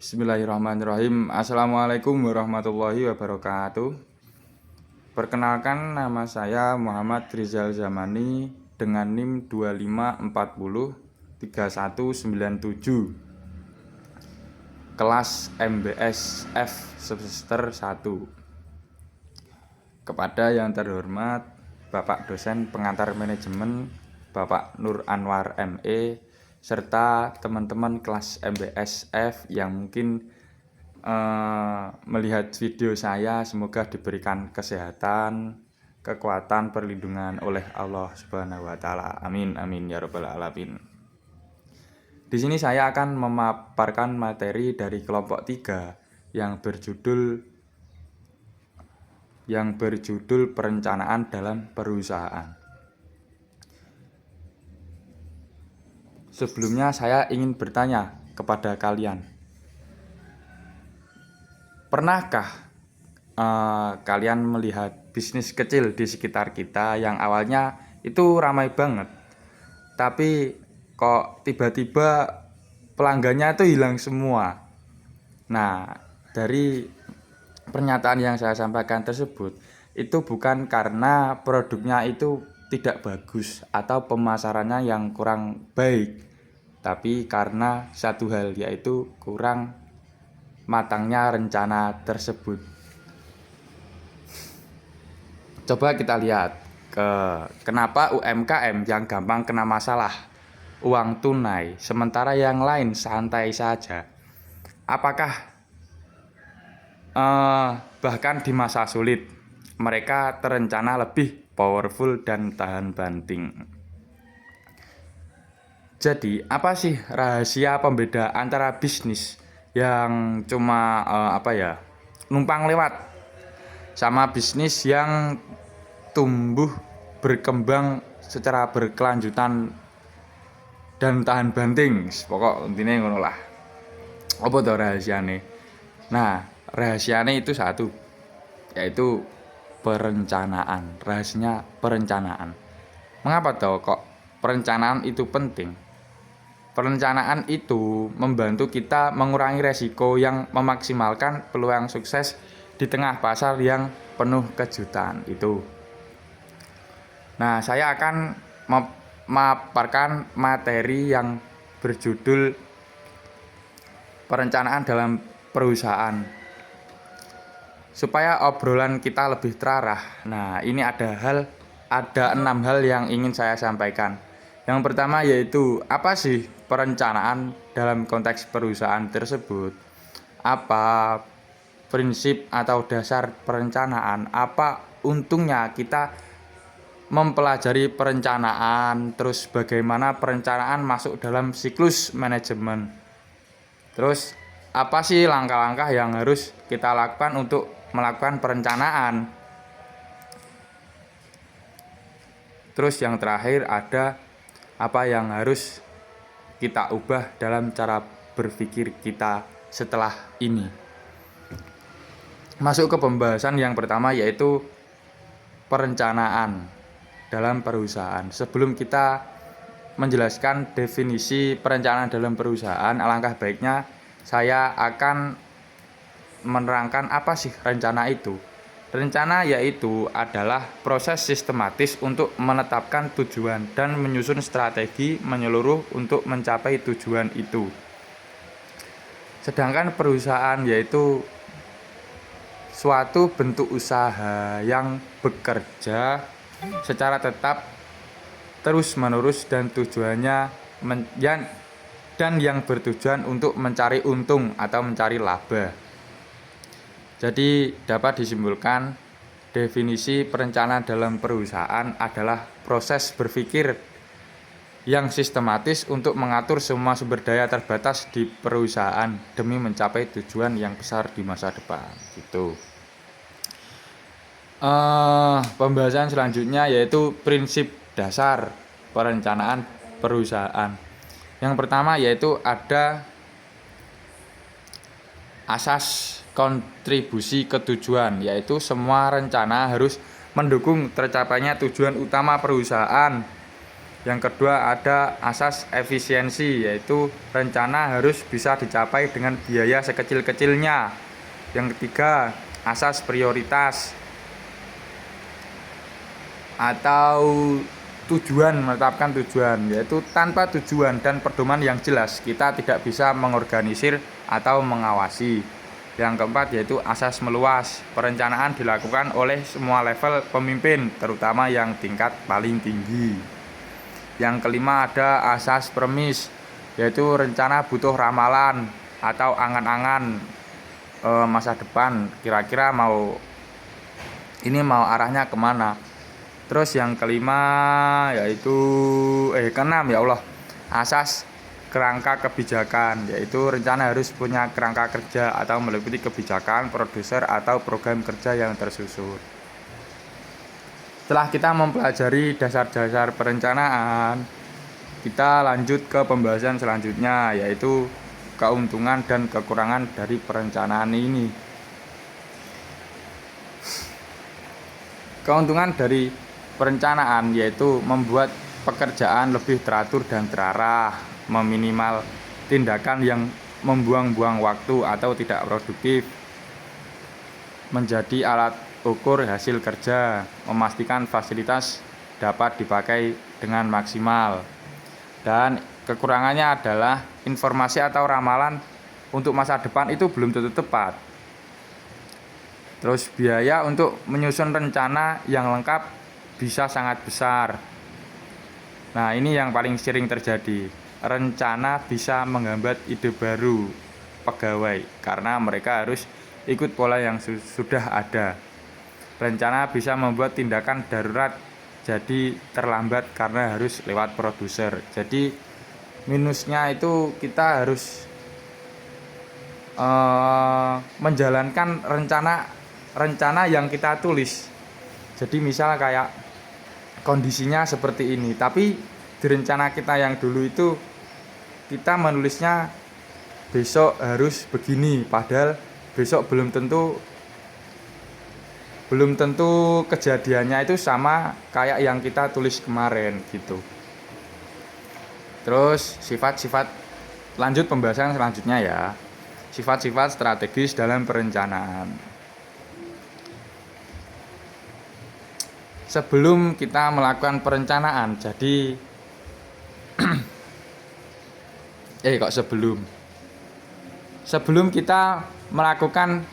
Bismillahirrahmanirrahim. Assalamualaikum warahmatullahi wabarakatuh. Perkenalkan, nama saya Muhammad Rizal Zamani dengan NIM 25403197, kelas MBS F semester 1. Kepada yang terhormat Bapak dosen pengantar manajemen Bapak Nur Anwar ME serta teman-teman kelas MBSF yang mungkin melihat video saya, semoga diberikan kesehatan, kekuatan, perlindungan oleh Allah Subhanahu wa taala. Amin amin ya rabbal alamin. Di sini saya akan memaparkan materi dari kelompok 3 yang berjudul perencanaan dalam perusahaan. Sebelumnya saya ingin bertanya kepada kalian, pernahkah kalian melihat bisnis kecil di sekitar kita yang awalnya itu ramai banget, tapi kok tiba-tiba pelanggannya itu hilang semua? Nah, dari pernyataan yang saya sampaikan tersebut, itu bukan karena produknya itu tidak bagus atau pemasarannya yang kurang baik, tapi karena satu hal, yaitu kurang matangnya rencana tersebut. Coba kita lihat kenapa UMKM yang gampang kena masalah uang tunai, sementara yang lain santai saja. Apakah bahkan di masa sulit mereka terencana lebih powerful dan tahan banting? Jadi, apa sih rahasia pembeda antara bisnis yang cuma numpang lewat sama bisnis yang tumbuh berkembang secara berkelanjutan dan tahan banting? Pokok intinya ngono lah. Apa tuh rahasiane? Nah, rahasiane itu satu, yaitu perencanaan. Rahasianya perencanaan. Mengapa toh kok perencanaan itu penting? Perencanaan itu membantu kita mengurangi resiko yang memaksimalkan peluang sukses di tengah pasar yang penuh kejutan itu. Nah, saya akan memaparkan materi yang berjudul perencanaan dalam perusahaan, supaya obrolan kita lebih terarah. Nah, ini ada 6 hal yang ingin saya sampaikan. Yang pertama yaitu, apa sih perencanaan dalam konteks perusahaan tersebut? Apa prinsip atau dasar perencanaan? Apa untungnya kita mempelajari perencanaan? Terus bagaimana perencanaan masuk dalam siklus manajemen? Terus apa sih langkah-langkah yang harus kita lakukan untuk melakukan perencanaan? Terus yang terakhir ada apa yang harus kita ubah dalam cara berpikir kita setelah ini. Masuk ke pembahasan yang pertama, yaitu perencanaan dalam perusahaan. Sebelum kita menjelaskan definisi perencanaan dalam perusahaan, alangkah baiknya saya akan menerangkan apa sih rencana itu. Rencana yaitu adalah proses sistematis untuk menetapkan tujuan dan menyusun strategi menyeluruh untuk mencapai tujuan itu. Sedangkan perusahaan yaitu suatu bentuk usaha yang bekerja secara tetap terus-menerus dan tujuannya yang bertujuan untuk mencari untung atau mencari laba. Jadi dapat disimpulkan, definisi perencanaan dalam perusahaan adalah proses berpikir yang sistematis untuk mengatur semua sumber daya terbatas di perusahaan demi mencapai tujuan yang besar di masa depan. Gitu. Pembahasan selanjutnya yaitu prinsip dasar perencanaan perusahaan. Yang pertama yaitu ada asas kontribusi ke tujuan, yaitu semua rencana harus mendukung tercapainya tujuan utama perusahaan. Yang kedua ada asas efisiensi, yaitu rencana harus bisa dicapai dengan biaya sekecil-kecilnya. Yang ketiga asas prioritas atau tujuan, menetapkan tujuan, yaitu tanpa tujuan dan pedoman yang jelas kita tidak bisa mengorganisir atau mengawasi. Yang keempat yaitu asas meluas, perencanaan dilakukan oleh semua level pemimpin, terutama yang tingkat paling tinggi. Yang kelima ada asas premis, yaitu rencana butuh ramalan atau angan-angan masa depan, kira-kira mau arahnya kemana. Terus yang kelima yaitu keenam ya Allah, asas kerangka kebijakan, yaitu rencana harus punya kerangka kerja atau meliputi kebijakan, produser atau program kerja yang tersusun. Setelah kita mempelajari dasar-dasar perencanaan, kita lanjut ke pembahasan selanjutnya, yaitu keuntungan dan kekurangan dari perencanaan ini. Keuntungan dari perencanaan yaitu membuat pekerjaan lebih teratur dan terarah, meminimal tindakan yang membuang-buang waktu atau tidak produktif, menjadi alat ukur hasil kerja, memastikan fasilitas dapat dipakai dengan maksimal. Dan kekurangannya adalah informasi atau ramalan untuk masa depan itu belum tentu tepat. Terus biaya untuk menyusun rencana yang lengkap bisa sangat besar. Nah, ini yang paling sering terjadi. Rencana bisa menghambat ide baru pegawai karena mereka harus ikut pola yang sudah ada. Rencana bisa membuat tindakan darurat jadi terlambat karena harus lewat produser. Jadi minusnya itu kita harus menjalankan rencana yang kita tulis. Jadi misal kayak kondisinya seperti ini, tapi di rencana kita yang dulu itu kita menulisnya besok harus begini, padahal besok belum tentu kejadiannya itu sama kayak yang kita tulis kemarin gitu. Terus sifat-sifat, lanjut pembahasan selanjutnya ya. Sifat-sifat strategis dalam perencanaan. Sebelum kita melakukan perencanaan, jadi sebelum kita melakukan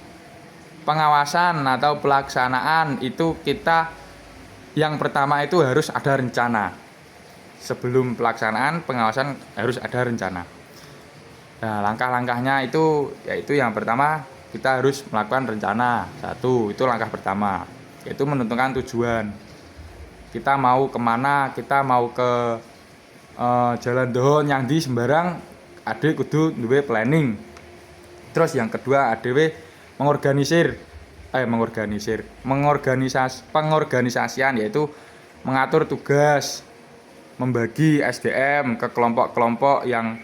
pengawasan atau pelaksanaan itu, kita yang pertama itu harus ada rencana. Sebelum pelaksanaan, pengawasan harus ada rencana. Nah, langkah-langkahnya itu yaitu yang pertama kita harus melakukan rencana. Satu, itu langkah pertama, yaitu menentukan tujuan. Kita mau kemana, kita mau ke jalan dohon yang di sembarang, ade kudu duwe planning. Terus yang kedua adewe pengorganisasian, yaitu mengatur tugas, membagi SDM ke kelompok-kelompok yang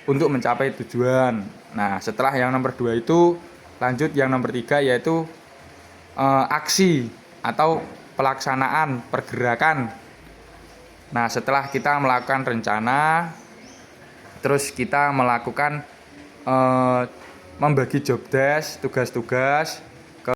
untuk mencapai tujuan. Nah, setelah yang nomor 2 itu lanjut yang nomor 3, yaitu aksi atau pelaksanaan pergerakan. Nah, setelah kita melakukan rencana, terus kita melakukan membagi job desk, tugas-tugas,